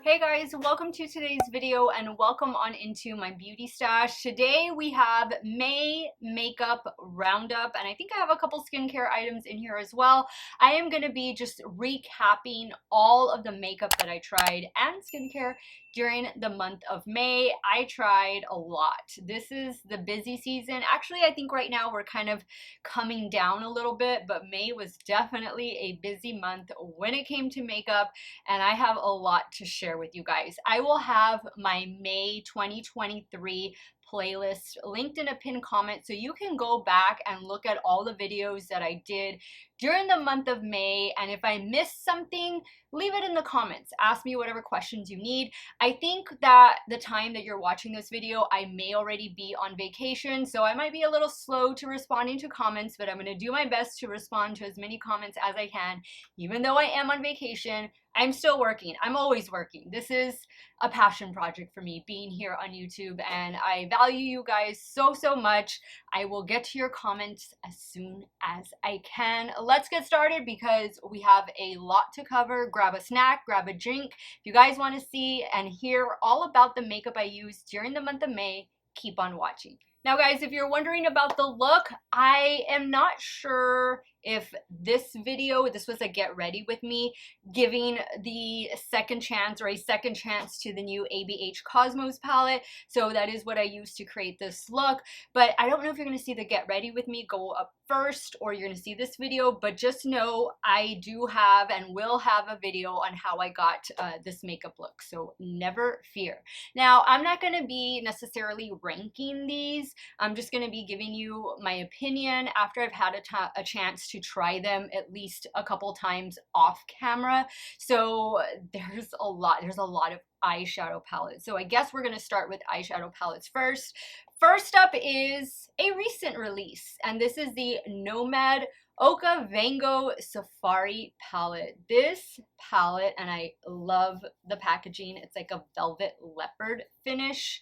Hey guys, welcome to today's video and welcome on into my beauty stash. Today we have May makeup roundup and I think I have a couple skincare items in here as well. I am going to be just recapping all of the makeup that I tried and skincare during the month of May. I tried a lot. This is the busy season. Actually, I think right now we're kind of coming down a little bit, but May was definitely a busy month when it came to makeup and I have a lot to share with you guys. I will have my May 2023 playlist linked in a pinned comment so you can go back and look at all the videos that I did during the month of May, and if I missed something, leave it in the comments. Ask me whatever questions you need. I think that the time that you're watching this video, I may already be on vacation, so I might be a little slow to responding to comments, but I'm going to do my best to respond to as many comments as I can. Even though I am on vacation, I'm still working. I'm always working. This is a passion project for me, being here on YouTube, and I value you guys so much. I will get to your comments as soon as I can. Let's get started because we have a lot to cover. Grab a snack, grab a drink. If you guys want to see and hear all about the makeup I used during the month of May, keep on watching. Now guys, if you're wondering about the look, I am not sure if this was a get ready with me, giving the second chance or a second chance to the new ABH Cosmos palette. So that is what I used to create this look. But I don't know if you're going to see the get ready with me go up first or you're going to see this video, but just know I do have and will have a video on how I got this makeup look. So never fear. Now, I'm not going to be necessarily ranking these. I'm just going to be giving you my opinion after I've had a chance to try them at least a couple times off camera. So there's a lot of eyeshadow palettes. So I guess we're going to start with eyeshadow palettes first. First up is a recent release, and this is the Nomad Okavango Safari palette. This palette, and I love the packaging, it's like a velvet leopard finish.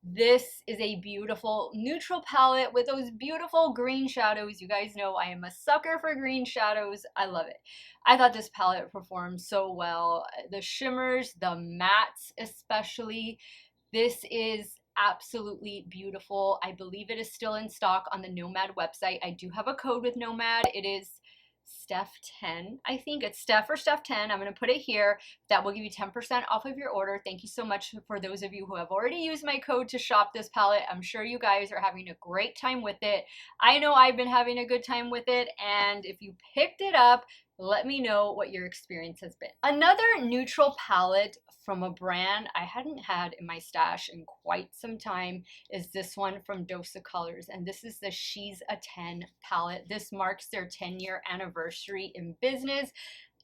This is a beautiful neutral palette with those beautiful green shadows. You guys know I am a sucker for green shadows. I love it. I thought this palette performed so well. The shimmers, the mattes especially. This is absolutely beautiful. I believe it is still in stock on the Nomad website. I do have a code with Nomad. It is Steff10. I think it's Steff or Steff10. I'm going to put it here. That will give you 10% off of your order. Thank you so much for those of you who have already used my code to shop this palette. I'm sure you guys are having a great time with it. I know I've been having a good time with it, and if you picked it up, let me know what your experience has been. Another neutral palette from a brand I hadn't had in my stash in quite some time is this one from Dose of Colors, and this is the She's a 10 palette. This marks their 10-year anniversary in business.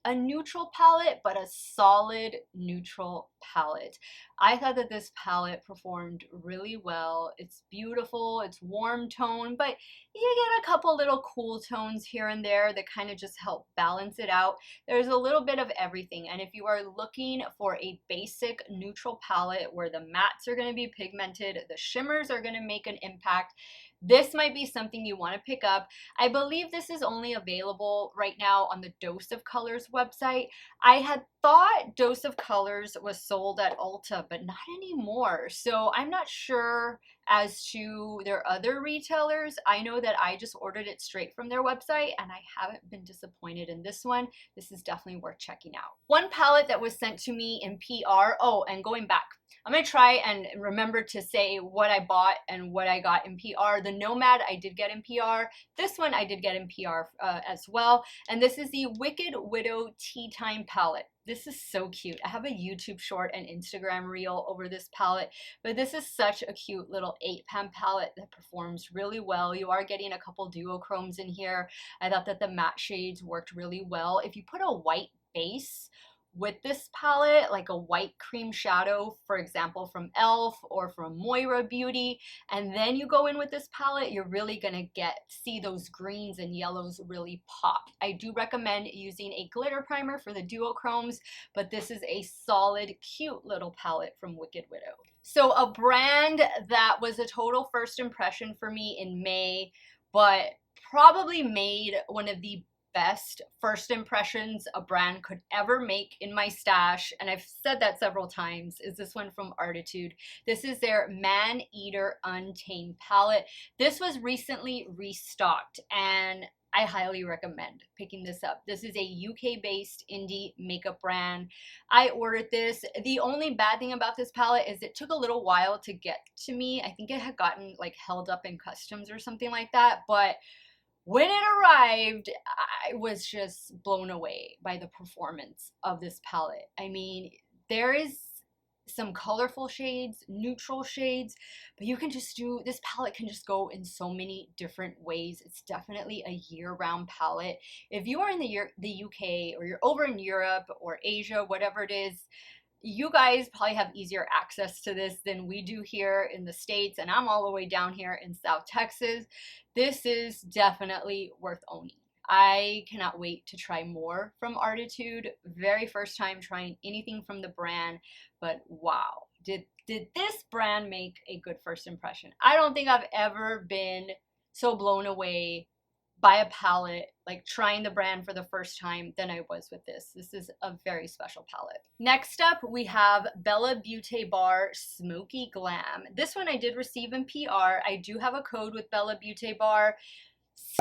A neutral palette, but a solid neutral palette. I thought that this palette performed really well. It's beautiful, it's warm tone, but you get a couple little cool tones here and there that kind of just help balance it out. There's a little bit of everything, and if you are looking for a basic neutral palette where the mattes are going to be pigmented, the shimmers are going to make an impact, this might be something you want to pick up. I believe this is only available right now on the Dose of Colors website. I had thought Dose of Colors was sold at Ulta, but not anymore. So I'm not sure as to their other retailers. I know that I just ordered it straight from their website and I haven't been disappointed in this one. This is definitely worth checking out. One palette that was sent to me in PR. Oh, and going back, I'm going to try and remember to say what I bought and what I got in PR. The Nomad I did get in PR. This one I did get in PR as well. And this is the Wicked Widow Tea Time palette. This is so cute. I have a YouTube short and Instagram reel over this palette, but this is such a cute little 8-pan palette that performs really well. You are getting a couple duochromes in here. I thought that the matte shades worked really well. If you put a white base with this palette, like a white cream shadow, for example, from e.l.f. or from Moira Beauty, and then you go in with this palette, you're really gonna see those greens and yellows really pop. I do recommend using a glitter primer for the duochromes, but this is a solid, cute little palette from Wicked Widow. So a brand that was a total first impression for me in May, but probably made one of the best first impressions a brand could ever make in my stash, and I've said that several times, is this one from Artitude. This is their Man Eater Untamed palette. This was recently restocked, and I highly recommend picking this up. This is a UK-based indie makeup brand. I ordered this. The only bad thing about this palette is it took a little while to get to me. I think it had gotten like held up in customs or something like that, but when it arrived, I was just blown away by the performance of this palette. I mean, there is some colorful shades, neutral shades, but you can just do, this palette can just go in so many different ways. It's definitely a year-round palette. If you are in the UK, or you're over in Europe or Asia, whatever it is, you guys probably have easier access to this than we do here in the States, and I'm all the way down here in South Texas. This is definitely worth owning. I cannot wait to try more from Artitude. Very first time trying anything from the brand, but wow, did this brand make a good first impression. I don't think I've ever been so blown away by a palette, like trying the brand for the first time, than I was with this. This is a very special palette. Next up, we have Bella Beauty Bar Smoky Glam. This one I did receive in PR. I do have a code with Bella Beauty Bar.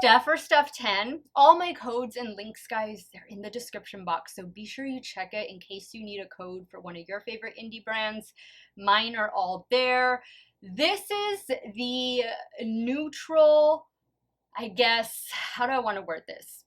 Steff or Steff10. All my codes and links, guys, they're in the description box, so be sure you check it in case you need a code for one of your favorite indie brands. Mine are all there. This is the neutral, I guess, how do I want to word this?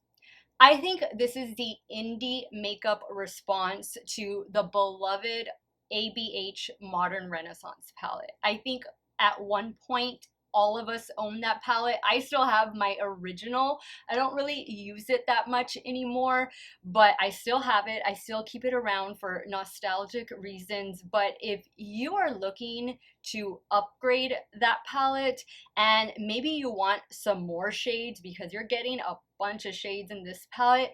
I think this is the indie makeup response to the beloved ABH Modern Renaissance palette. I think at one point, all of us own that palette. I still have my original. I don't really use it that much anymore, but I still have it. I still keep it around for nostalgic reasons. But if you are looking to upgrade that palette, and maybe you want some more shades because you're getting a bunch of shades in this palette,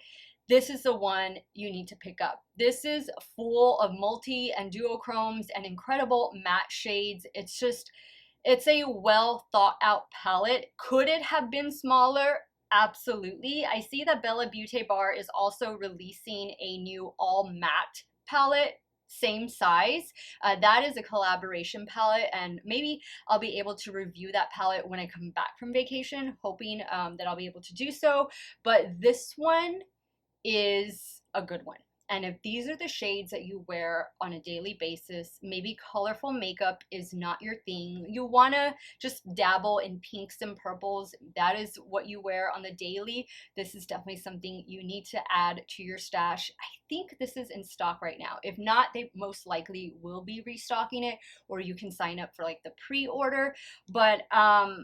this is the one you need to pick up. This is full of multi and duochromes and incredible matte shades. It's a well thought out palette. Could it have been smaller? Absolutely. I see that Bella Beauty Bar is also releasing a new all matte palette, same size. That is a collaboration palette, and maybe I'll be able to review that palette when I come back from vacation, hoping that I'll be able to do so. But this one is a good one. And if these are the shades that you wear on a daily basis, maybe colorful makeup is not your thing, you want to just dabble in pinks and purples, that is what you wear on the daily, this is definitely something you need to add to your stash. I think this is in stock right now. If not, they most likely will be restocking it, or you can sign up for like the pre-order. But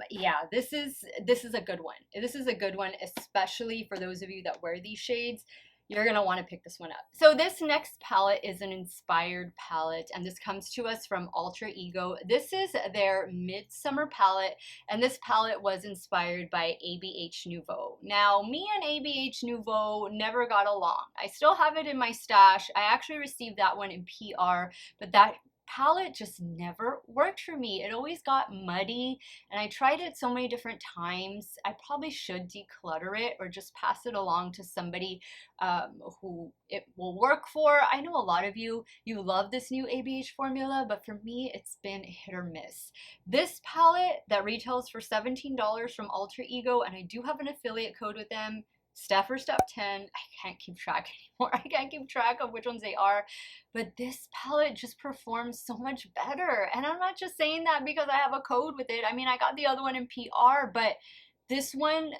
yeah, this is a good one. This is a good one, especially for those of you that wear these shades. You're going to want to pick this one up. So this next palette is an inspired palette, and this comes to us from Alter Ego. This is their Midsummer palette, and this palette was inspired by ABH Nouveau. Now, me and ABH Nouveau never got along. I still have it in my stash. I actually received that one in PR, but that palette just never worked for me. It always got muddy, and I tried it so many different times. I probably should declutter it or just pass it along to somebody who it will work for. I know a lot of you love this new ABH formula, but for me it's been hit or miss. This palette that retails for $17 from Alter Ego, and I do have an affiliate code with them, Steff or Steff10. I can't keep track anymore. I can't keep track of which ones they are, but this palette just performs so much better. And I'm not just saying that because I have a code with it. I mean, I got the other one in PR, but this one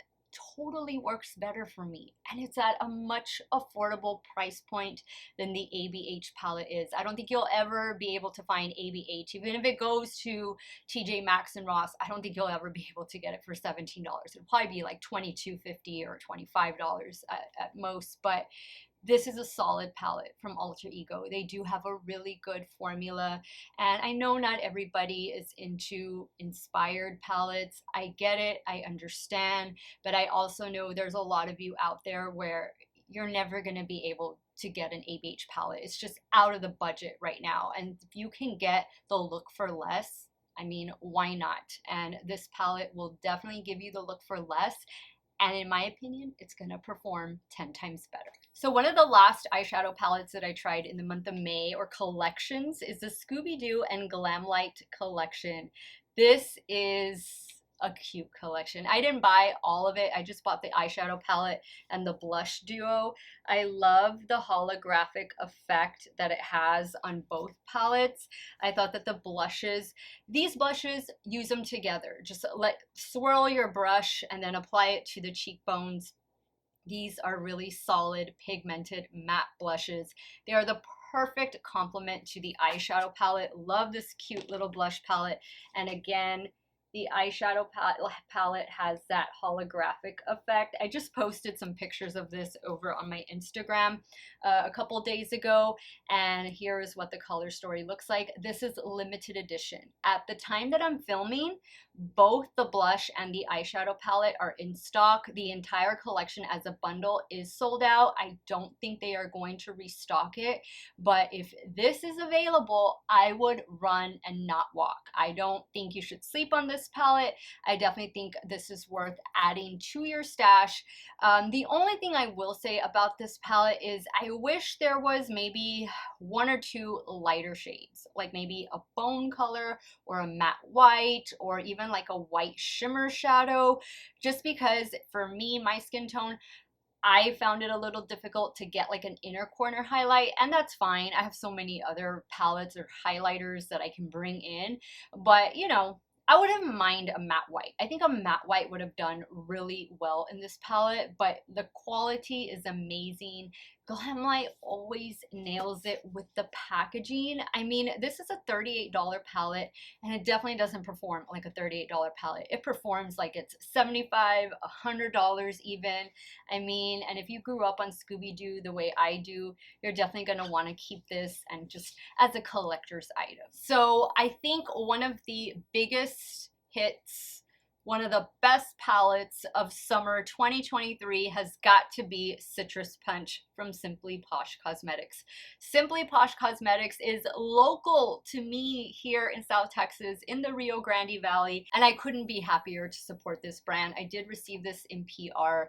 totally works better for me, and it's at a much affordable price point than the ABH palette is. I don't think you'll ever be able to find ABH, even if it goes to TJ Maxx and Ross. I don't think you'll ever be able to get it for $17. It'll probably be like $22.50 or $25 at most, but this is a solid palette from Alter Ego. They do have a really good formula, and I know not everybody is into inspired palettes. I get it, I understand, but I also know there's a lot of you out there where you're never going to be able to get an ABH palette. It's just out of the budget right now, and if you can get the look for less, I mean, why not? And this palette will definitely give you the look for less. And in my opinion, it's gonna perform 10 times better. So one of the last eyeshadow palettes that I tried in the month of May, or collections, is the Scooby-Doo and Glamlite collection. This is a cute collection. I didn't buy all of it. I just bought the eyeshadow palette and the blush duo. I love the holographic effect that it has on both palettes. I thought that the blushes, these blushes, use them together. Just swirl your brush and then apply it to the cheekbones. These are really solid pigmented matte blushes. They are the perfect complement to the eyeshadow palette. Love this cute little blush palette. And again, the eyeshadow palette has that holographic effect. I just posted some pictures of this over on my Instagram a couple days ago, and here is what the color story looks like. This is limited edition. At the time that I'm filming, both the blush and the eyeshadow palette are in stock. The entire collection as a bundle is sold out. I don't think they are going to restock it, but if this is available, I would run and not walk. I don't think you should sleep on this palette. I definitely think this is worth adding to your stash. The only thing I will say about this palette is I wish there was maybe one or two lighter shades, like maybe a bone color or a matte white, or even like a white shimmer shadow, just because for me, my skin tone, I found it a little difficult to get like an inner corner highlight, and that's fine. I have so many other palettes or highlighters that I can bring in, but you know, I wouldn't mind a matte white. I think a matte white would have done really well in this palette, but the quality is amazing. Glamlite always nails it with the packaging. I mean, this is a $38 palette, and it definitely doesn't perform like a $38 palette. It performs like it's $75, $100 even. I mean, and if you grew up on Scooby-Doo the way I do, you're definitely gonna want to keep this and just as a collector's item. So I think one of the biggest hits, one of the best palettes of summer 2023 has got to be Citrus Punch from Simply Posh Cosmetics. Simply Posh Cosmetics is local to me here in South Texas in the Rio Grande Valley, and I couldn't be happier to support this brand. I did receive this in PR.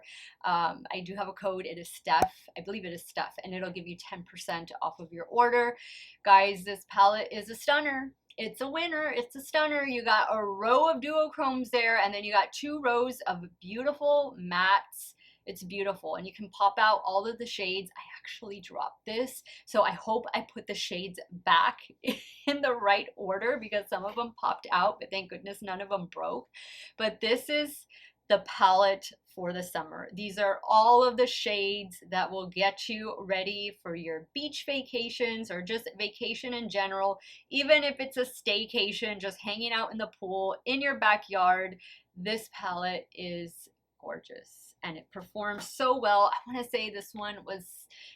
I do have a code. It is Steff. I believe it is Steff, and it'll give you 10% off of your order. Guys, this palette is a stunner. It's a winner. It's a stunner. You got a row of duochromes there, and then you got 2 rows of beautiful mattes. It's beautiful, and you can pop out all of the shades. I actually dropped this, so I hope I put the shades back in the right order because some of them popped out, but thank goodness none of them broke. But this is the palette for the summer. These are all of the shades that will get you ready for your beach vacations or just vacation in general. Even if it's a staycation, just hanging out in the pool in your backyard, this palette is gorgeous and it performs so well. I want to say this one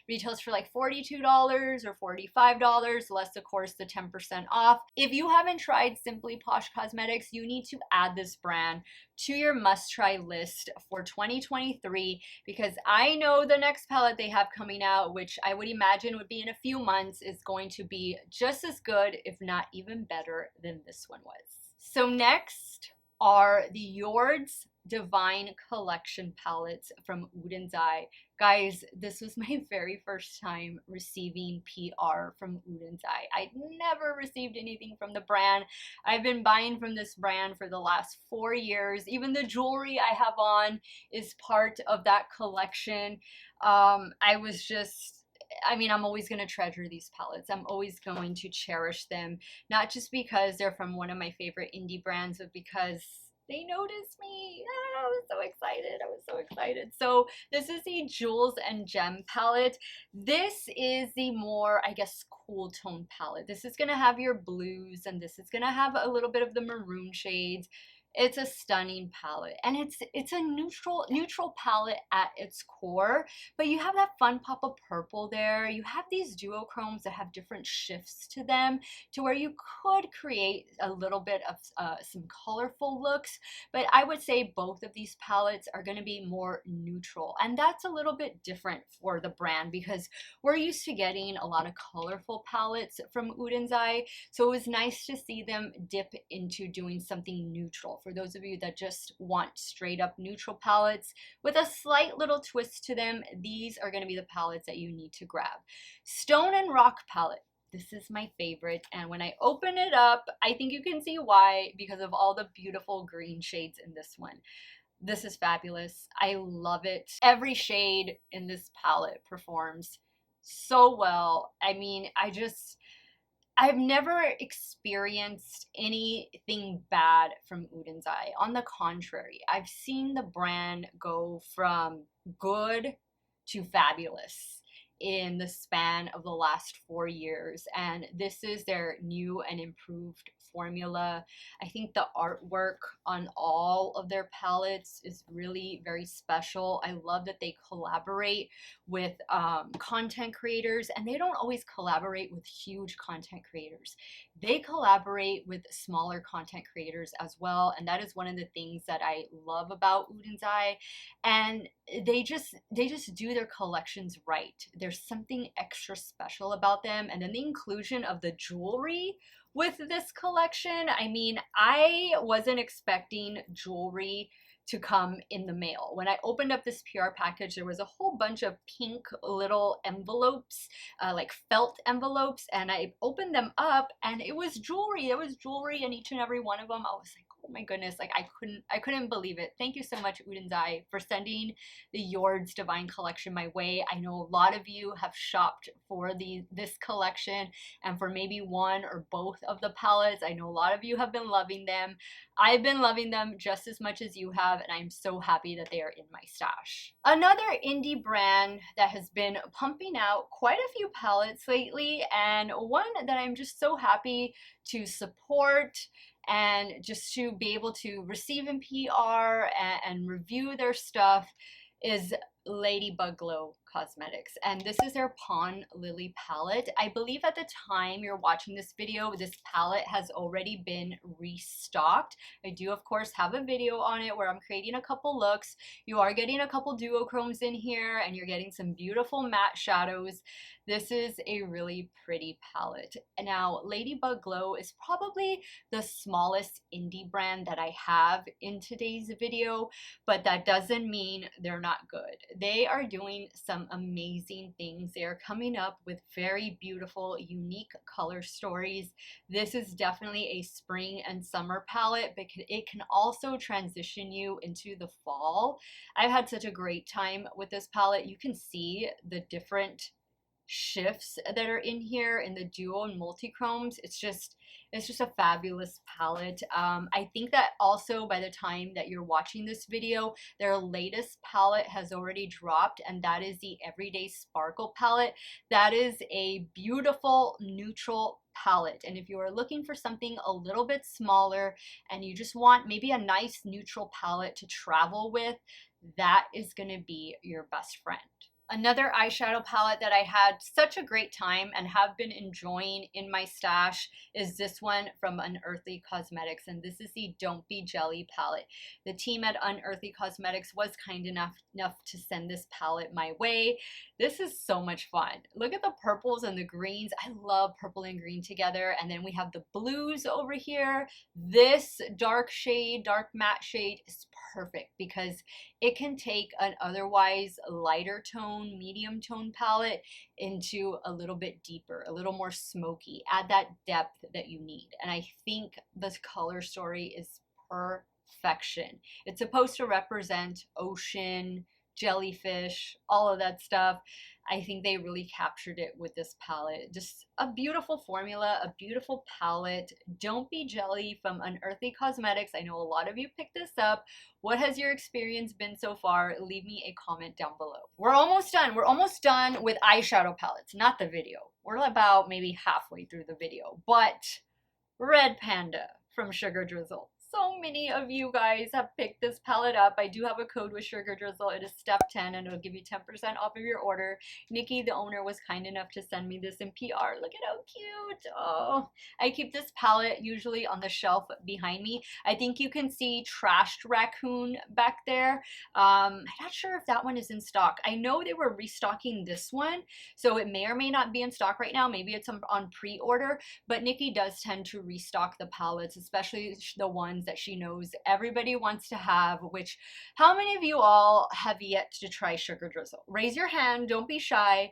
retails for like $42 or $45, less of course the 10% off. If you haven't tried Simply Posh Cosmetics, you need to add this brand to your must-try list for 2023 because I know the next palette they have coming out, which I would imagine would be in a few months, is going to be just as good, if not even better than this one was. So next are the Jord's Divine Collection palettes from Oden's Eye. Guys, this was my very first time receiving PR from Oden's Eye. I'd never received anything from the brand. I've been buying from this brand for the last 4 years. Even the jewelry I have on is part of that collection. I'm always going to treasure these palettes. I'm always going to cherish them, not just because they're from one of my favorite indie brands, but because they noticed me. I was so excited. I was so excited. So this is the Jewels and Gem palette. This is the more, I guess, cool tone palette. This is going to have your blues, and this is going to have a little bit of the maroon shades. It's a stunning palette, and it's a neutral palette at its core, but you have that fun pop of purple there. You have these duochromes that have different shifts to them to where you could create a little bit of some colorful looks, but I would say both of these palettes are going to be more neutral, and that's a little bit different for the brand because we're used to getting a lot of colorful palettes from Oden's Eye, so it was nice to see them dip into doing something neutral for those of you that just want straight up neutral palettes with a slight little twist to them, these are going to be the palettes that you need to grab. Stone and Rock palette. This is my favorite, and when I open it up, I think you can see why, because of all the beautiful green shades in this one. This is fabulous. I love it. Every shade in this palette performs so well. I mean, I've never experienced anything bad from Uden's Eye. On the contrary, I've seen the brand go from good to fabulous in the span of the last 4 years, and this is their new and improved formula. I think the artwork on all of their palettes is really very special. I love that they collaborate with content creators, and they don't always collaborate with huge content creators. They collaborate with smaller content creators as well, and that is one of the things that I love about Uden's Eye. And they just do their collections right. There's something extra special about them, and then the inclusion of the jewelry with this collection. I mean, I wasn't expecting jewelry to come in the mail. When I opened up this PR package, there was a whole bunch of pink little envelopes, like felt envelopes, and I opened them up and it was jewelry. There was jewelry in each and every one of them. I was like, oh my goodness, like I couldn't believe it. Thank you so much, Uden's Eye, for sending the Jord's Divine collection my way. I know a lot of you have shopped for this collection and for maybe one or both of the palettes. I know a lot of you have been loving them. I've been loving them just as much as you have, and I'm so happy that they are in my stash. Another indie brand that has been pumping out quite a few palettes lately, and one that I'm just so happy to support and just to be able to receive in PR and review their stuff, is Ladybug Glow Cosmetics, and this is their Pond Lily palette. I believe at the time you're watching this video, this palette has already been restocked. I do of course have a video on it where I'm creating a couple looks. You are getting a couple duochromes in here, and you're getting some beautiful matte shadows. This is a really pretty palette. Now, Ladybug Glow is probably the smallest indie brand that I have in today's video, but that doesn't mean they're not good. They are doing some amazing things. They are coming up with very beautiful, unique color stories. This is definitely a spring and summer palette, but it can also transition you into the fall. I've had such a great time with this palette. You can see the different shifts that are in here in the duo and multi-chromes. It's just a fabulous palette. I think that also by the time that you're watching this video, their latest palette has already dropped, and that is the Everyday Sparkle palette. That is a beautiful neutral palette, and if you are looking for something a little bit smaller and you just want maybe a nice neutral palette to travel with, that is going to be your best friend. Another eyeshadow palette that I had such a great time and have been enjoying in my stash is this one from Unearthly Cosmetics, and this is the Don't Be Jelly palette. The team at Unearthly Cosmetics was kind enough to send this palette my way. This is so much fun. Look at the purples and the greens. I love purple and green together, and then we have the blues over here. This dark shade, dark matte shade, is perfect because it can take an otherwise lighter tone, medium tone palette into a little bit deeper, a little more smoky, add that depth that you need. And I think this color story is perfection. It's supposed to represent ocean, jellyfish, all of that stuff. I think they really captured it with this palette. Just a beautiful formula, a beautiful palette. Don't Be Jelly from Unearthly Cosmetics. I know a lot of you picked this up. What has your experience been so far? Leave me a comment down below. We're almost done. We're almost done with eyeshadow palettes, not the video. We're about maybe halfway through the video. But Red Panda from Sugar Drizzle. So many of you guys have picked this palette up. I do have a code with Sugar Drizzle. It is Steff10, and it'll give you 10% off of your order. Nikki, the owner, was kind enough to send me this in PR. Look at how cute. Oh, I keep this palette usually on the shelf behind me. I think you can see Trashed Raccoon back there. I'm not sure if that one is in stock. I know they were restocking this one, so it may or may not be in stock right now. Maybe it's on pre-order, but Nikki does tend to restock the palettes, especially the ones ones that she knows everybody wants to have, which how many of you all have yet to try Sugar Drizzle? Raise your hand, don't be shy.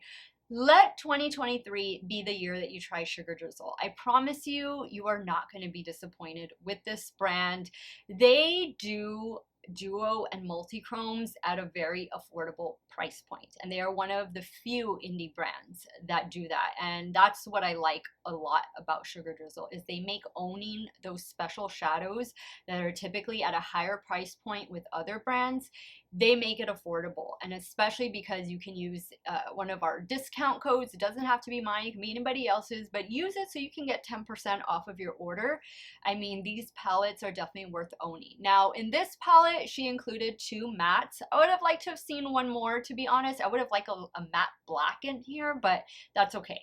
Let 2023 be the year that you try Sugar Drizzle. I promise you, you are not going to be disappointed with this brand. They do duo and multi-chromes at a very affordable price point, and they are one of the few indie brands that do that, and that's what I like a lot about Sugar Drizzle, is they make owning those special shadows that are typically at a higher price point with other brands, they make it affordable. And especially because you can use one of our discount codes. It doesn't have to be mine, it can be anybody else's, but use it so you can get 10% off of your order. I mean, these palettes are definitely worth owning. Now in this palette she included 2 mattes. I would have liked to have seen one more, to be honest. I would have liked a matte black in here, but that's okay.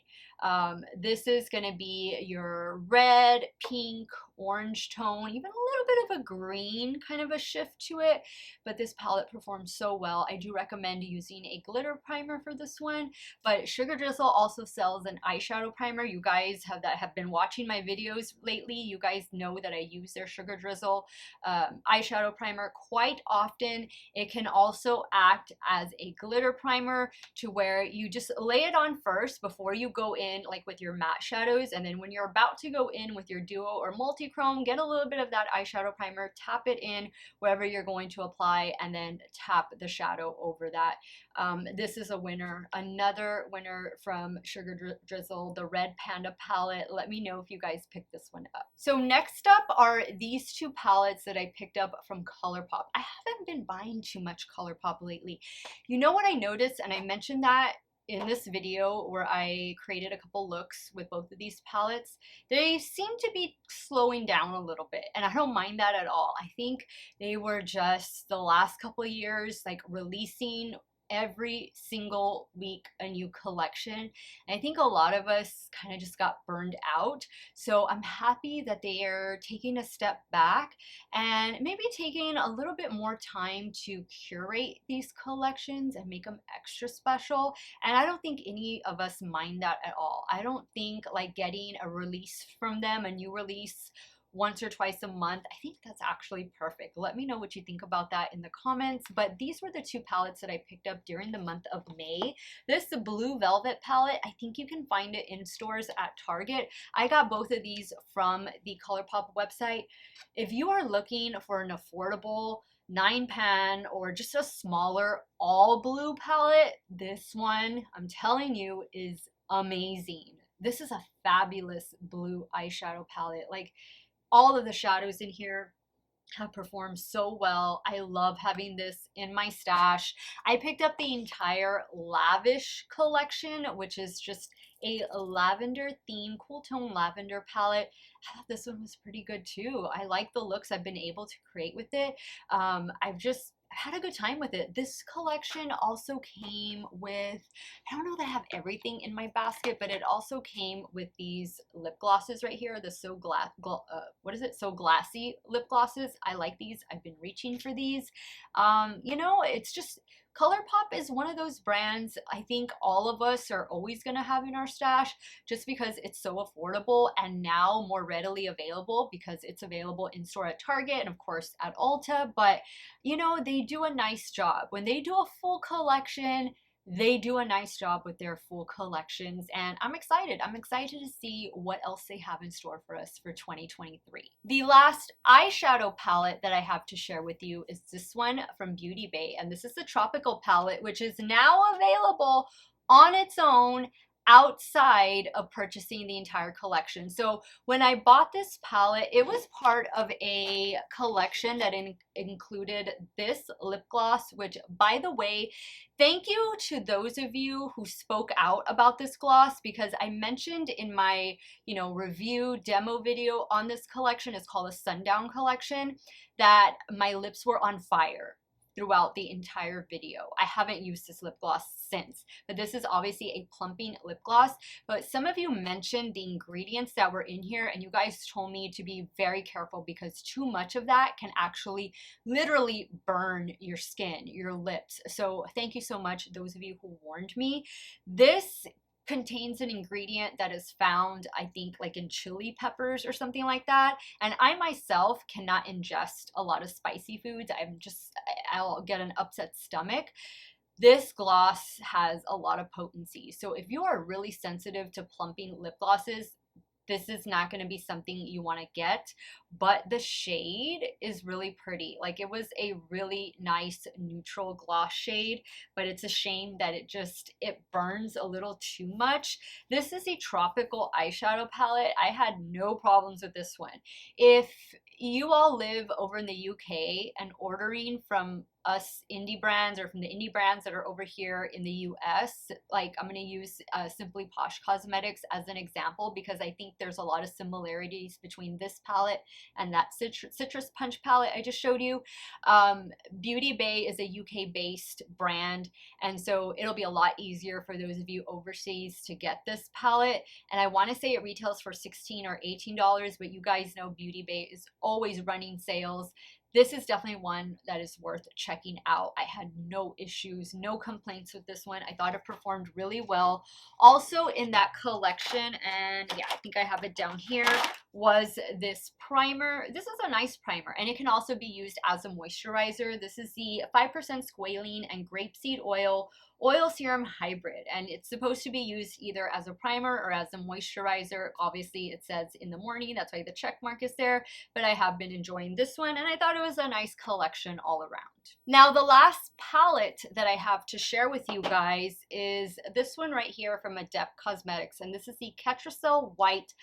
This is going to be your red, pink, orange tone, even a little bit of a green kind of a shift to it, but this palette performs so well. I do recommend using a glitter primer for this one, but Sugar Drizzle also sells an eyeshadow primer. You guys that have been watching my videos lately, you guys know that I use their Sugar Drizzle eyeshadow primer quite often. It can also act as a glitter primer, to where you just lay it on first before you go in like with your matte shadows, and then when you're about to go in with your duo or multi-chrome, get a little bit of that eyeshadow primer, tap it in wherever you're going to apply, and then tap the shadow over that. This is a winner, another winner from Sugar Drizzle, the Red Panda palette. Let me know if you guys picked this one up. So next up are these 2 palettes that I picked up from ColourPop. I haven't been buying too much ColourPop lately. You know what I noticed, and I mentioned that in this video where I created a couple looks with both of these palettes, they seem to be slowing down a little bit, and I don't mind that at all. I think they were just the last couple of years like releasing every single week a new collection, and I think a lot of us kind of just got burned out. So I'm happy that they are taking a step back and maybe taking a little bit more time to curate these collections and make them extra special, and I don't think any of us mind that at all. I don't think like getting a release from them, a new release once or twice a month, I think that's actually perfect. Let me know what you think about that in the comments. But these were the 2 palettes that I picked up during the month of May. This Blue Velvet palette, I think you can find it in stores at Target. I got both of these from the ColourPop website. If you are looking for an affordable 9-pan or just a smaller all blue palette, this one, I'm telling you, is amazing. This is a fabulous blue eyeshadow palette. Like, all of the shadows in here have performed so well. I love having this in my stash. I picked up the entire Lavish collection, which is just a lavender theme, cool tone lavender palette. I thought this one was pretty good too. I like the looks I've been able to create with it. I've had a good time with it. This collection also came with, I don't know that I have everything in my basket, but it also came with these lip glosses right here, the So Glassy lip glosses. I like these. I've been reaching for these. You know, it's just, ColourPop is one of those brands I think all of us are always going to have in our stash, just because it's so affordable and now more readily available because it's available in store at Target and of course at Ulta. But you know, they do a nice job. When they do a full collection, they do a nice job with their full collections, and I'm excited. I'm excited to see what else they have in store for us for 2023. The last eyeshadow palette that I have to share with you is this one from Beauty Bay, and this is the Tropical palette, which is now available on its own outside of purchasing the entire collection. So when I bought this palette, it was part of a collection that included this lip gloss, which, by the way, thank you to those of you who spoke out about this gloss, because I mentioned in my, review demo video on this collection, it's called a Sundown collection, that my lips were on fire throughout the entire video. I haven't used this lip gloss since, but this is obviously a plumping lip gloss. But some of you mentioned the ingredients that were in here, and you guys told me to be very careful because too much of that can actually literally burn your skin, your lips. So thank you so much, those of you who warned me. This contains an ingredient that is found, I think, like in chili peppers or something like that. And I myself cannot ingest a lot of spicy foods. I'll get an upset stomach. This gloss has a lot of potency. So if you are really sensitive to plumping lip glosses, this is not going to be something you want to get, but the shade is really pretty. Like, it was a really nice neutral gloss shade, but it's a shame that it burns a little too much. This is a tropical eyeshadow palette. I had no problems with this one. If you all live over in the UK and ordering from us indie brands, or from the indie brands that are over here in the US, like, I'm going to use Simply Posh Cosmetics as an example, because I think there's a lot of similarities between this palette and that Citrus Punch palette I just showed you. Beauty Bay is a UK based brand, and so it'll be a lot easier for those of you overseas to get this palette. And I want to say it retails for $16 or $18, but you guys know Beauty Bay is always running sales. This is definitely one that is worth checking out. I had no issues, no complaints with this one. I thought it performed really well. Also in that collection, and yeah, I think I have it down here, was this primer. This is a nice primer, and it can also be used as a moisturizer. This is the 5% squalene and grapeseed oil serum hybrid, and it's supposed to be used either as a primer or as a moisturizer. Obviously it says in the morning, that's why the check mark is there, but I have been enjoying this one, and I thought it was a nice collection all around. Now, the last palette that I have to share with you guys is this one right here from Adept Cosmetics, and this is the Ketracel White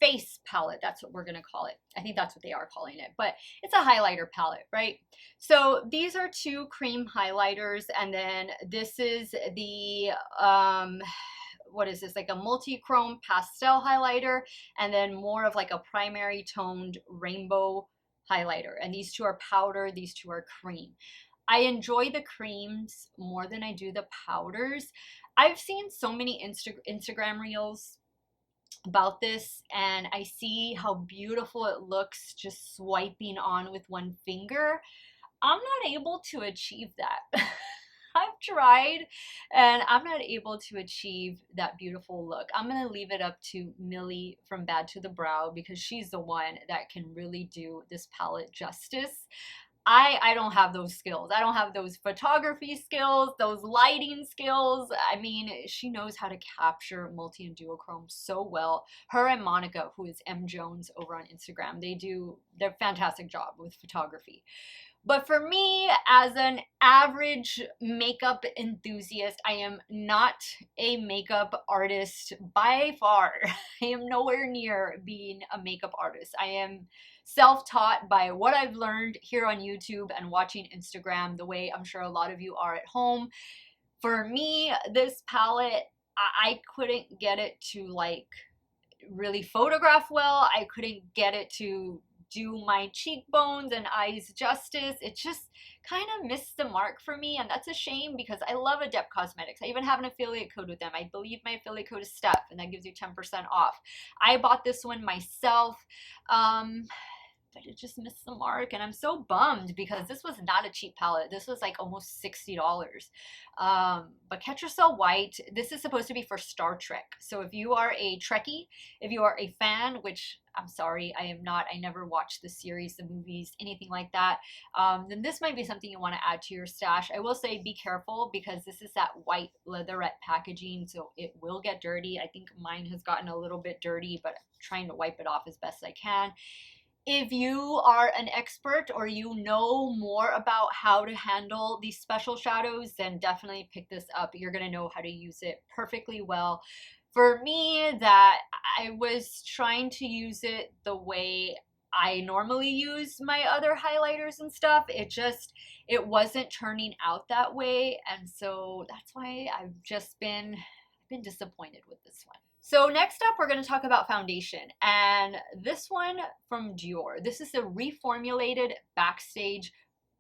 face palette. That's what we're gonna call it. I think that's what they are calling it, but it's a highlighter palette, right? So these are two cream highlighters, and then this is the what is this, like a multi-chrome pastel highlighter, and then more of like a primary toned rainbow highlighter. And these two are powder, these two are cream. I enjoy the creams more than I do the powders. I've seen so many Instagram reels about this, and I see how beautiful it looks just swiping on with one finger. I'm not able to achieve that. I've tried, and I'm not able to achieve that beautiful look. I'm going to leave it up to Millie from Bad to the Brow, because she's the one that can really do this palette justice. I don't have those skills. I don't have those photography skills, those lighting skills. I mean, she knows how to capture multi and duochrome so well. Her and Monica, who is M Jones over on Instagram, they're a fantastic job with photography. But for me, as an average makeup enthusiast, I am not a makeup artist by far. I am nowhere near being a makeup artist. I am self-taught by what I've learned here on YouTube and watching Instagram, the way I'm sure a lot of you are at home. For me, this palette, I couldn't get it to like really photograph well. I couldn't get it to do my cheekbones and eyes justice. It just kind of missed the mark for me, and that's a shame, because I love Adept Cosmetics. I even have an affiliate code with them. I believe my affiliate code is Steff, and that gives you 10% off. I bought this one myself, but it just missed the mark, and I'm so bummed, because this was not a cheap palette. This was like almost $60. But Ketracel White, this is supposed to be for Star Trek. So if you are a Trekkie, if you are a fan, which I'm sorry, I am not. I never watched the series, the movies, anything like that. Then this might be something you want to add to your stash. I will say be careful, because this is that white leatherette packaging, so it will get dirty. I think mine has gotten a little bit dirty, but I'm trying to wipe it off as best I can. If you are an expert, or you know more about how to handle these special shadows, then definitely pick this up. You're going to know how to use it perfectly well. For me, that I was trying to use it the way I normally use my other highlighters and stuff. It wasn't turning out that way, and so that's why I've just been disappointed with this one. So next up, we're going to talk about foundation, and this one from Jord. This is the reformulated Backstage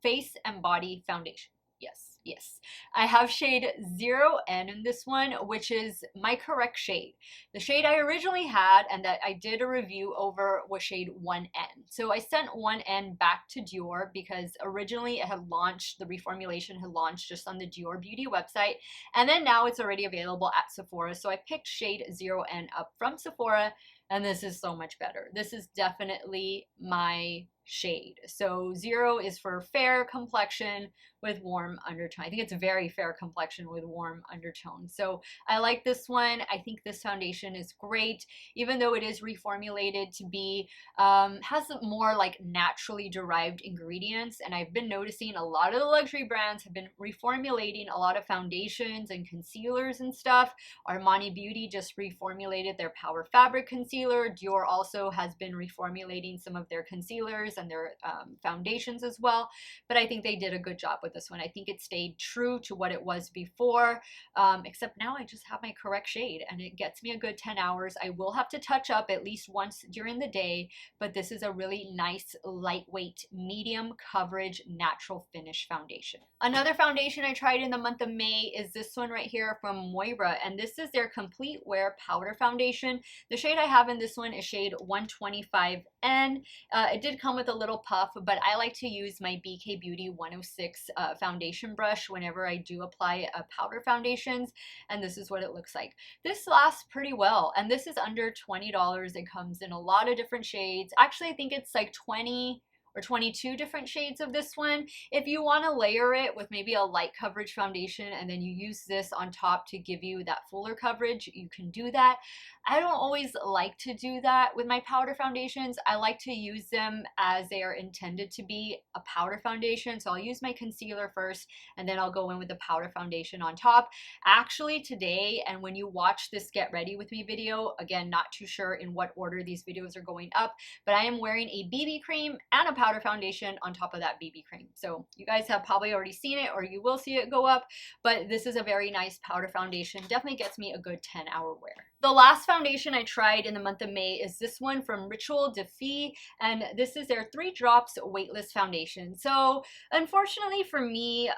Face and Body Foundation. Yes, Yes, I have shade 0N in this one, which is my correct shade. The shade I originally had and that I did a review over was shade 1N. So I sent 1N back to Dior because originally it had launched, the reformulation had launched just on the Dior Beauty website, and then now it's already available at Sephora. So I picked shade 0N up from Sephora, and this is so much better. This is definitely my shade. So 0 is for fair complexion with warm undertone. I think it's a very fair complexion with warm undertone. So I like this one. I think this foundation is great, even though it is reformulated to be, has more like naturally derived ingredients. And I've been noticing a lot of the luxury brands have been reformulating a lot of foundations and concealers and stuff. Armani Beauty just reformulated their Power Fabric Concealer. Dior also has been reformulating some of their concealers and their foundations as well. But I think they did a good job with this one. I think it stayed true to what it was before, except now I just have my correct shade and it gets me a good 10 hours. I will have to touch up at least once during the day, but this is a really nice, lightweight, medium coverage, natural finish foundation. Another foundation I tried in the month of May is this one right here from Moira, and this is their Complete Wear Powder Foundation. The shade I have in this one is shade 125N. It did come with a little puff, but I like to use my BK Beauty 106 foundation brush whenever I do apply powder foundations, and this is what it looks like. This lasts pretty well, and this is under $20. It comes in a lot of different shades. Actually, I think it's like 20 or 22 different shades of this one. If you want to layer it with maybe a light coverage foundation and then you use this on top to give you that fuller coverage, you can do that. I don't always like to do that with my powder foundations. I like to use them as they are intended to be, a powder foundation. So I'll use my concealer first and then I'll go in with the powder foundation on top. Actually today, and when you watch this Get Ready With Me video, again, not too sure in what order these videos are going up, but I am wearing a BB cream and a powder foundation on top of that BB cream. So you guys have probably already seen it or you will see it go up, but this is a very nice powder foundation. Definitely gets me a good 10-hour wear. The last foundation I tried in the month of May is this one from Ritual de Fille, and this is their 3 Drops Weightless Foundation. So unfortunately for me,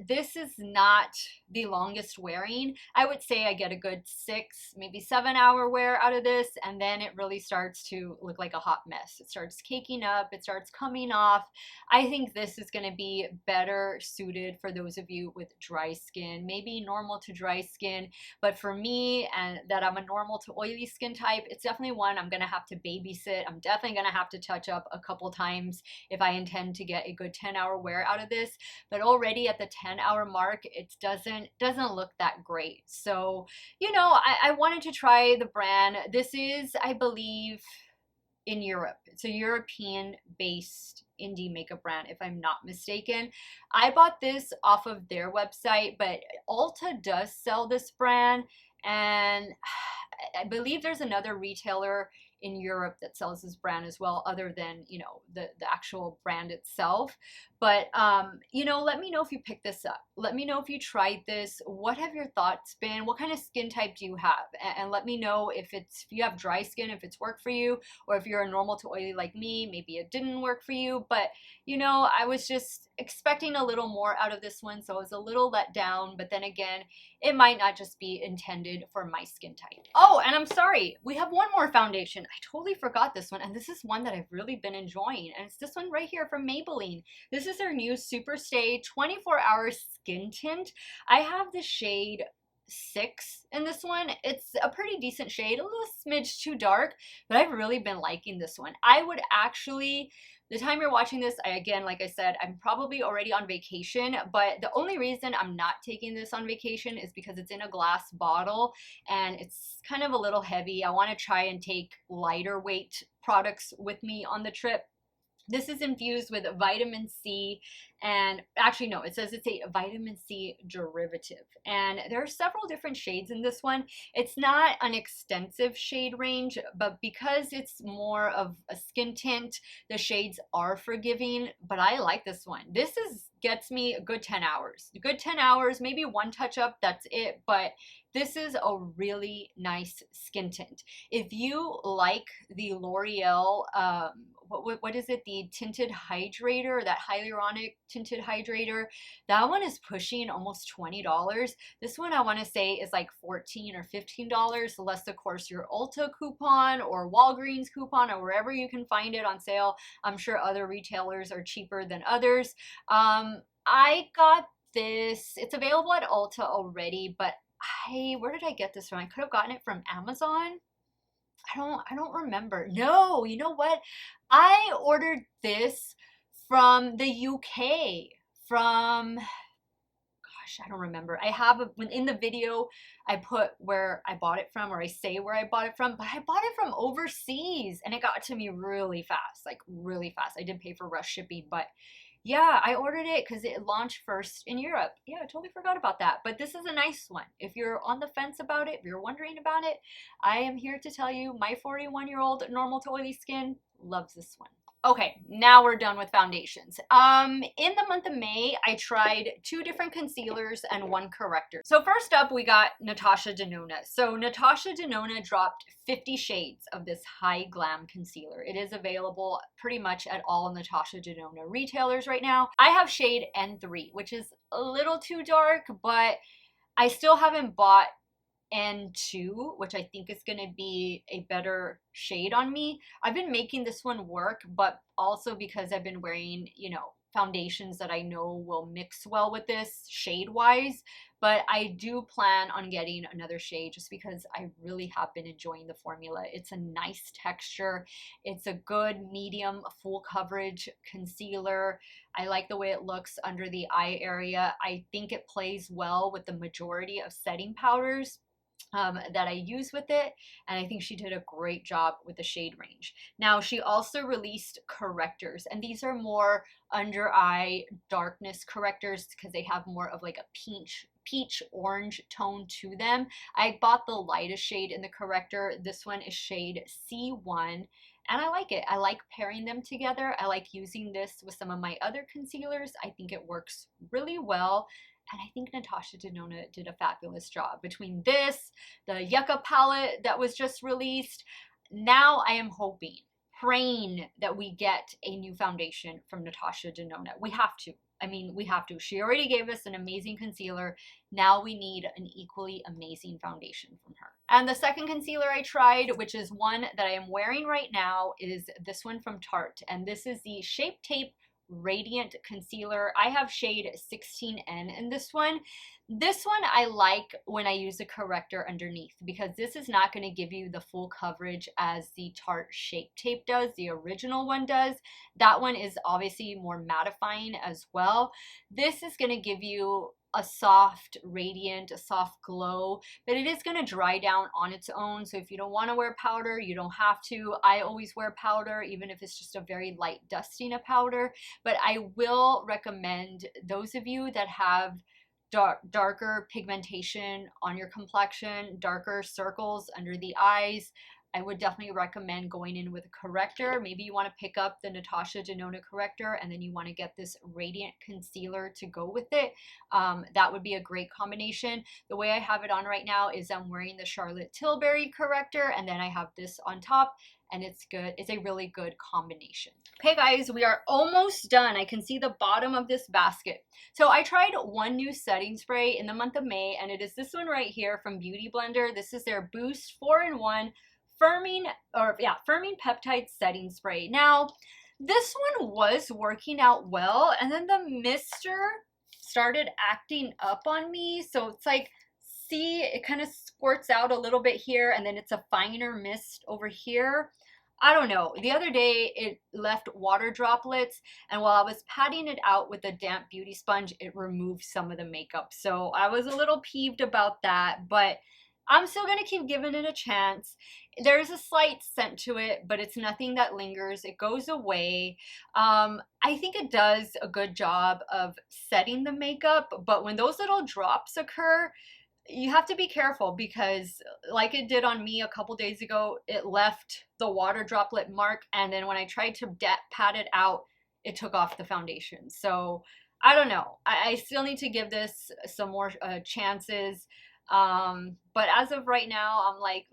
this is not the longest wearing. I would say I get a good 6, maybe 7-hour wear out of this, and then it really starts to look like a hot mess. It starts caking up, it starts coming off. I think this is going to be better suited for those of you with dry skin, maybe normal to dry skin, but for me, and that I'm a normal to oily skin type, it's definitely one I'm gonna have to babysit. I'm definitely gonna have to touch up a couple times if I intend to get a good 10-hour wear out of this. But already at the 10-hour mark, it doesn't look that great. So, you know, I wanted to try the brand. This is, I believe, in Europe. It's a European-based indie makeup brand, if I'm not mistaken. I bought this off of their website, but Ulta does sell this brand, and I believe there's another retailer in Europe that sells this brand as well, other than, you know, the actual brand itself. But, you know, let me know if you picked this up. Let me know if you tried this. What have your thoughts been? What kind of skin type do you have? And let me know if you have dry skin, if it's worked for you, or if you're a normal to oily like me, maybe it didn't work for you. But, you know, I was just expecting a little more out of this one, so I was a little let down. But then again, it might not just be intended for my skin type. Oh, and I'm sorry, we have one more foundation. I totally forgot this one, and this is one that I've really been enjoying, and it's this one right here from Maybelline. This is their new Super Stay 24-Hour Skin Tint. I have the shade 6 in this one. It's a pretty decent shade, a little smidge too dark, but I've really been liking this one. I would actually, the time you're watching this, again, like I said, I'm probably already on vacation, but the only reason I'm not taking this on vacation is because it's in a glass bottle and it's kind of a little heavy. I want to try and take lighter weight products with me on the trip. This is infused with vitamin C, and actually no, it says it's a vitamin C derivative, and there are several different shades in this one. It's not an extensive shade range, but because it's more of a skin tint, the shades are forgiving, but I like this one. This gets me a good 10 hours. A good 10 hours, maybe one touch up, that's it, but this is a really nice skin tint. If you like the L'Oreal, what is it? The tinted hydrator, that hyaluronic tinted hydrator. That one is pushing almost $20. This one I want to say is like $14 or $15, less of course your Ulta coupon or Walgreens coupon or wherever you can find it on sale. I'm sure other retailers are cheaper than others. I got this. It's available at Ulta already, but where did I get this from? I could have gotten it from Amazon. I don't remember. No, you know what? I ordered this from the UK, from, gosh, I don't remember. I have in the video I put where I bought it from, or I say where I bought it from, but I bought it from overseas and it got to me really fast, like really fast. I did pay for rush shipping, but yeah, I ordered it because it launched first in Europe. Yeah, I totally forgot about that. But this is a nice one. If you're on the fence about it, if you're wondering about it, I am here to tell you my 41-year-old normal to oily skin loves this one. Okay, now we're done with foundations. In the month of May, I tried 2 different concealers and 1 corrector. So first up, we got Natasha Denona. So Natasha Denona dropped 50 shades of this Hy-Glam concealer. It is available pretty much at all Natasha Denona retailers right now. I have shade N3, which is a little too dark, but I still haven't bought N2, which I think is going to be a better shade on me. I've been making this one work, but also because I've been wearing, you know, foundations that I know will mix well with this shade wise. But I do plan on getting another shade just because I really have been enjoying the formula. It's a nice texture. It's a good medium full coverage concealer. I like the way it looks under the eye area. I think it plays well with the majority of setting powders that I use with it, and I think she did a great job with the shade range. Now she also released correctors, and these are more under eye darkness correctors because they have more of like a peach orange tone to them. I bought the lightest shade in the corrector. This one is shade C1, and I like it. I like pairing them together. I like using this with some of my other concealers. I think it works really well. And I think Natasha Denona did a fabulous job. Between this, the Yucca palette that was just released, now I am hoping, praying that we get a new foundation from Natasha Denona. We have to. I mean, we have to. She already gave us an amazing concealer. Now we need an equally amazing foundation from her. And the second concealer I tried, which is one that I am wearing right now, is this one from Tarte. And this is the Shape Tape Radiant Concealer. I have shade 16N in this one. This one I like when I use a corrector underneath because this is not going to give you the full coverage as the Tarte Shape Tape does, the original one does. That one is obviously more mattifying as well. This is going to give you a soft radiant, a soft glow, but it is going to dry down on its own. So if you don't want to wear powder, you don't have to. I always wear powder, even if it's just a very light dusting of powder. But I will recommend those of you that have darker pigmentation on your complexion, darker circles under the eyes, I would definitely recommend going in with a corrector. Maybe you want to pick up the Natasha Denona corrector and then you want to get this radiant concealer to go with it. That would be a great combination. The way I have it on right now is I'm wearing the Charlotte Tilbury corrector and then I have this on top, and it's good. It's a really good combination. Okay guys, we are almost done. I can see the bottom of this basket. So I tried one new setting spray in the month of May, and it is this one right here from BeautyBlender. This is their Boost 4-in-1 firming peptide setting spray. Now this one was working out well, and then the mister started acting up on me. So it's like, see, it kind of squirts out a little bit here and then it's a finer mist over here. I don't know. The other day it left water droplets, and while I was patting it out with a damp beauty sponge, it removed some of the makeup. So I was a little peeved about that, but I'm still going to keep giving it a chance. There's a slight scent to it, but it's nothing that lingers. It goes away. I think it does a good job of setting the makeup, but when those little drops occur, you have to be careful because like it did on me a couple days ago, it left the water droplet mark, and then when I tried to pat it out, it took off the foundation. So I don't know. I still need to give this some more chances. But as of right now, I'm like,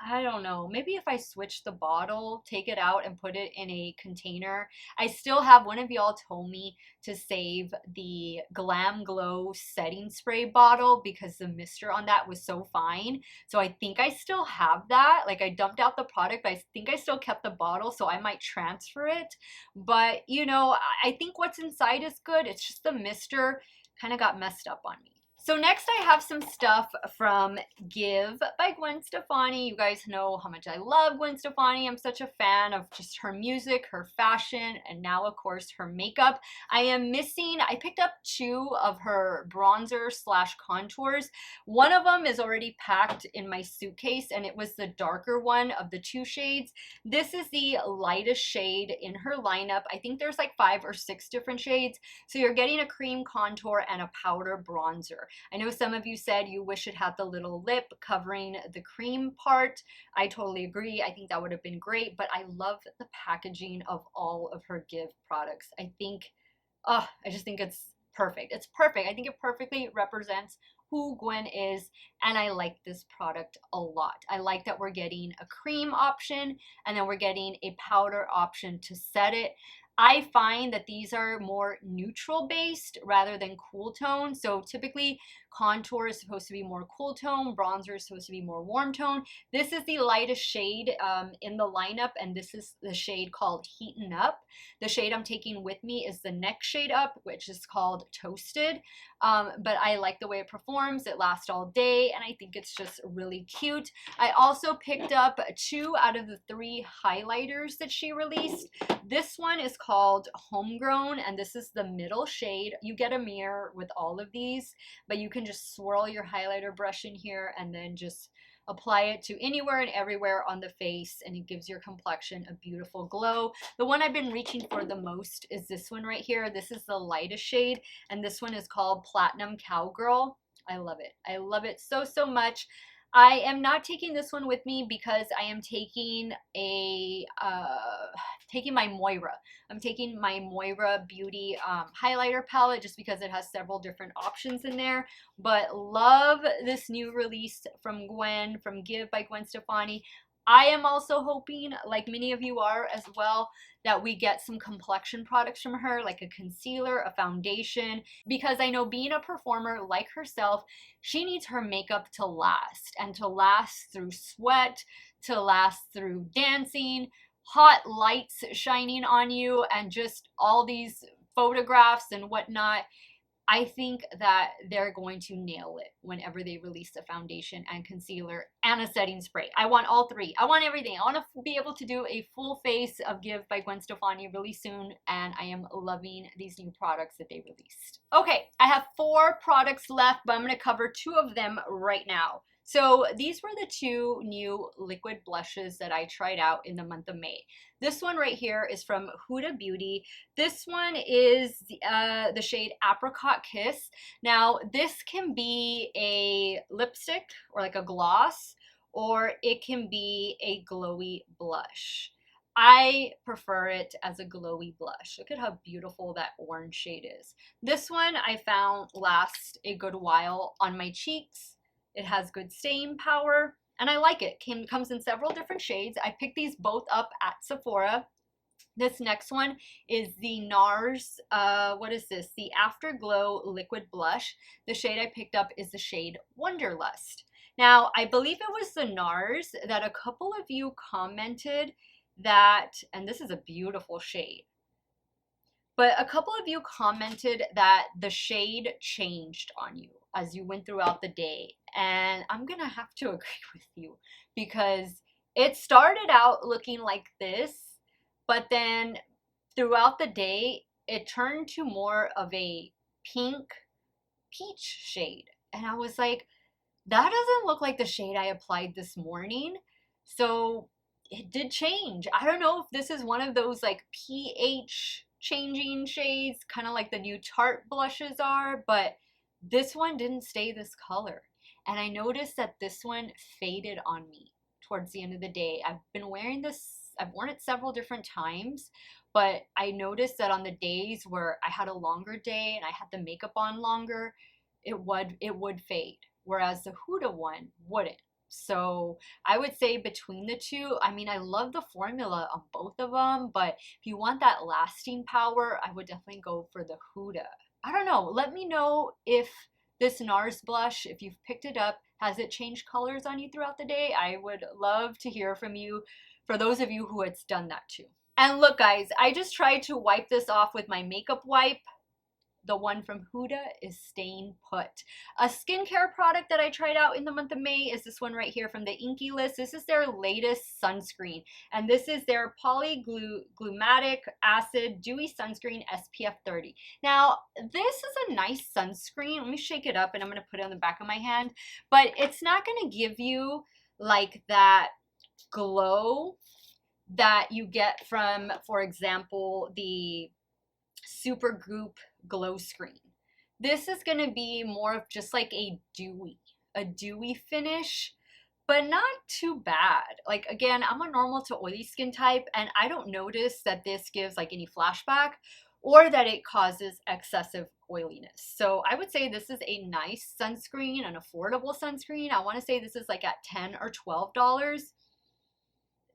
I don't know. Maybe if I switch the bottle, take it out and put it in a container. I still have, one of y'all told me to save the Glam Glow setting spray bottle because the mister on that was so fine. So I think I still have that. Like, I dumped out the product, but I think I still kept the bottle, so I might transfer it. But, you know, I think what's inside is good. It's just the mister kind of got messed up on me. So next I have some stuff from Give by Gwen Stefani. You guys know how much I love Gwen Stefani. I'm such a fan of just her music, her fashion, and now of course her makeup. I am missing, I picked up 2 of her bronzer slash contours. One of them is already packed in my suitcase and it was the darker one of the 2 shades. This is the lightest shade in her lineup. I think there's like 5 or 6 different shades. So you're getting a cream contour and a powder bronzer. I know some of you said you wish it had the little lip covering the cream part. I totally agree. I think that would have been great, but I love the packaging of all of her Give products. I just think it's perfect. It's perfect. I think it perfectly represents who Gwen is, and I like this product a lot. I like that we're getting a cream option and then we're getting a powder option to set it. I find that these are more neutral based rather than cool tone. So typically contour is supposed to be more cool tone, bronzer is supposed to be more warm tone. This is the lightest shade in the lineup, and this is the shade called Heatin' Up. The shade I'm taking with me is the next shade up, which is called Toasted. But I like the way it performs. It lasts all day, and I think it's just really cute. I also picked up 2 out of the 3 highlighters that she released. This one is called Homegrown, and this is the middle shade. You get a mirror with all of these, but you can just swirl your highlighter brush in here and then just apply it to anywhere and everywhere on the face, and it gives your complexion a beautiful glow. The one I've been reaching for the most is this one right here. This is the lightest shade, and this one is called Platinum Cowgirl. I love it. I love it so, so much. I am not taking this one with me because I am taking my Moira. I'm taking my Moira Beauty highlighter palette just because it has several different options in there. But love this new release from Gwen, from Give by Gwen Stefani. I am also hoping, like many of you are as well, that we get some complexion products from her, like a concealer, a foundation, because I know being a performer like herself, she needs her makeup to last, and to last through sweat, to last through dancing, hot lights shining on you, and just all these photographs and whatnot. I think that they're going to nail it whenever they release the foundation and concealer and a setting spray. I want all 3. I want everything. I want to be able to do a full face of Give by Gwen Stefani really soon, and I am loving these new products that they released. Okay, I have 4 products left, but I'm going to cover 2 of them right now. So these were the 2 new liquid blushes that I tried out in the month of May. This one right here is from Huda Beauty. This one is the shade Apricot Kiss. Now, this can be a lipstick or like a gloss, or it can be a glowy blush. I prefer it as a glowy blush. Look at how beautiful that orange shade is. This one I found lasts a good while on my cheeks. It has good staying power, and I like it. Comes in several different shades. I picked these both up at Sephora. This next one is the Nars, what is this? The Afterglow Liquid Blush. The shade I picked up is the shade Wanderlust. Now, I believe it was the Nars that a couple of you commented that, and this is a beautiful shade, but a couple of you commented that the shade changed on you as you went throughout the day. And I'm gonna have to agree with you, because it started out looking like this, but then throughout the day, it turned to more of a pink peach shade. And I was like, that doesn't look like the shade I applied this morning. So it did change. I don't know if this is one of those like pH changing shades, kind of like the new Tarte blushes are, but this one didn't stay this color. And I noticed that this one faded on me towards the end of the day. I've been wearing this, I've worn it several different times, but I noticed that on the days where I had a longer day and I had the makeup on longer, it would fade whereas the Huda one wouldn't. So I would say between the two, I mean, I love the formula on both of them, but if you want that lasting power, I would definitely go for the Huda. I don't know. Let me know if this Nars blush, if you've picked it up, has it changed colors on you throughout the day? I would love to hear from you for those of you who it's done that too. And look guys, I just tried to wipe this off with my makeup wipe. The one from Huda is staying put. A skincare product that I tried out in the month of May is this one right here from the Inkey list. This is their latest sunscreen, and this is their polyglumatic acid dewy sunscreen SPF 30. Now, this is a nice sunscreen. Let me shake it up and I'm going to put it on the back of my hand, but it's not going to give you like that glow that you get from, for example, the Supergoop glow screen. This is going to be more of just like a dewy finish, but not too bad. Like, again, I'm a normal to oily skin type, and I don't notice that this gives like any flashback or that it causes excessive oiliness. So I would say this is a nice sunscreen, an affordable sunscreen. I want to say this is like at $10 or $12.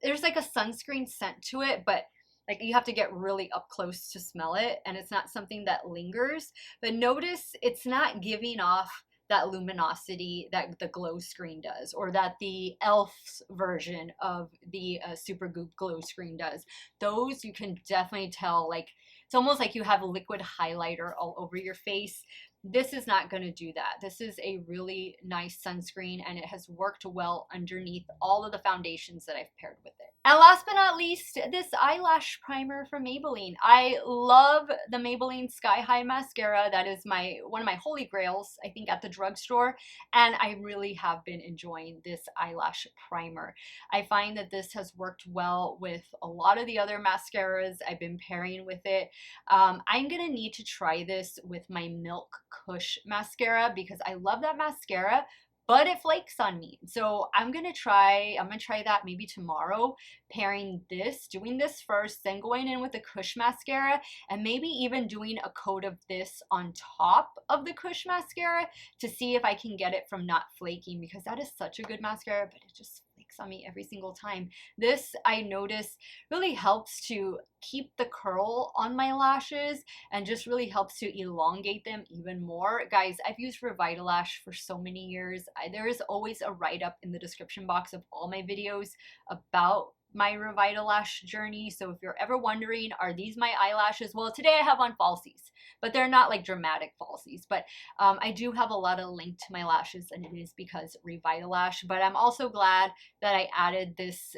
There's like a sunscreen scent to it, but like you have to get really up close to smell it, and it's not something that lingers. But notice it's not giving off that luminosity that the glow screen does, or that the e.l.f.'s version of the Supergoop glow screen does. Those you can definitely tell, like it's almost like you have liquid highlighter all over your face. This is not going to do that. This is a really nice sunscreen, and it has worked well underneath all of the foundations that I've paired with it. And last but not least, this eyelash primer from Maybelline. I love the Maybelline Sky High mascara. That is one of my holy grails, I think, at the drugstore, and I really have been enjoying this eyelash primer. I find that this has worked well with a lot of the other mascaras I've been pairing with it. I'm gonna need to try this with my Milk Kush mascara because I love that mascara, but it flakes on me. So I'm gonna try that maybe tomorrow, pairing this, doing this first, then going in with the Kush mascara, and maybe even doing a coat of this on top of the Kush mascara to see if I can get it from not flaking, because that is such a good mascara, but it just flakes on me every single time. This, I notice, really helps to keep the curl on my lashes and just really helps to elongate them even more. Guys, I've used Revitalash for so many years. There is always a write-up in the description box of all my videos about my Revitalash journey. So if you're ever wondering, are these my eyelashes? Well, today I have on falsies, but they're not like dramatic falsies. But I do have a lot of length to my lashes, and it is because Revitalash. But I'm also glad that I added this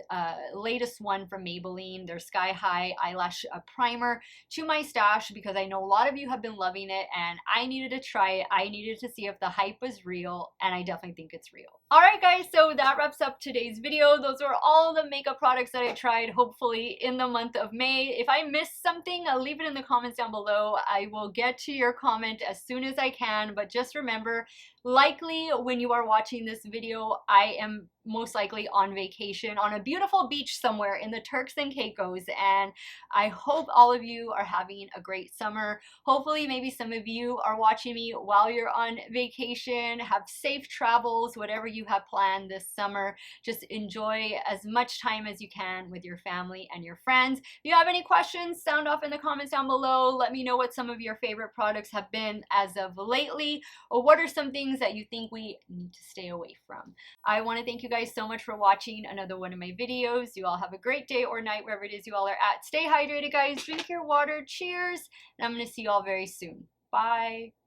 latest one from Maybelline, their Sky High eyelash primer, to my stash, because I know a lot of you have been loving it, and I needed to try it. I needed to see if the hype was real, and I definitely think it's real. Alright guys, so that wraps up today's video. Those were all the makeup products that I tried, hopefully, in the month of May. If I missed something, leave it in the comments down below. I will get to your comment as soon as I can, but just remember, likely when you are watching this video, I am most likely on vacation on a beautiful beach somewhere in the Turks and Caicos, and I hope all of you are having a great summer. Hopefully maybe some of you are watching me while you're on vacation. Have safe travels, whatever you have planned this summer. Just enjoy as much time as you can with your family and your friends. If you have any questions, sound off in the comments down below. Let me know what some of your favorite products have been as of lately, or what are some things that you think we need to stay away from. I want to thank you guys so much for watching another one of my videos. You all have a great day or night wherever it is you all are at. Stay hydrated, guys. Drink your water. Cheers. And I'm going to see you all very soon. Bye.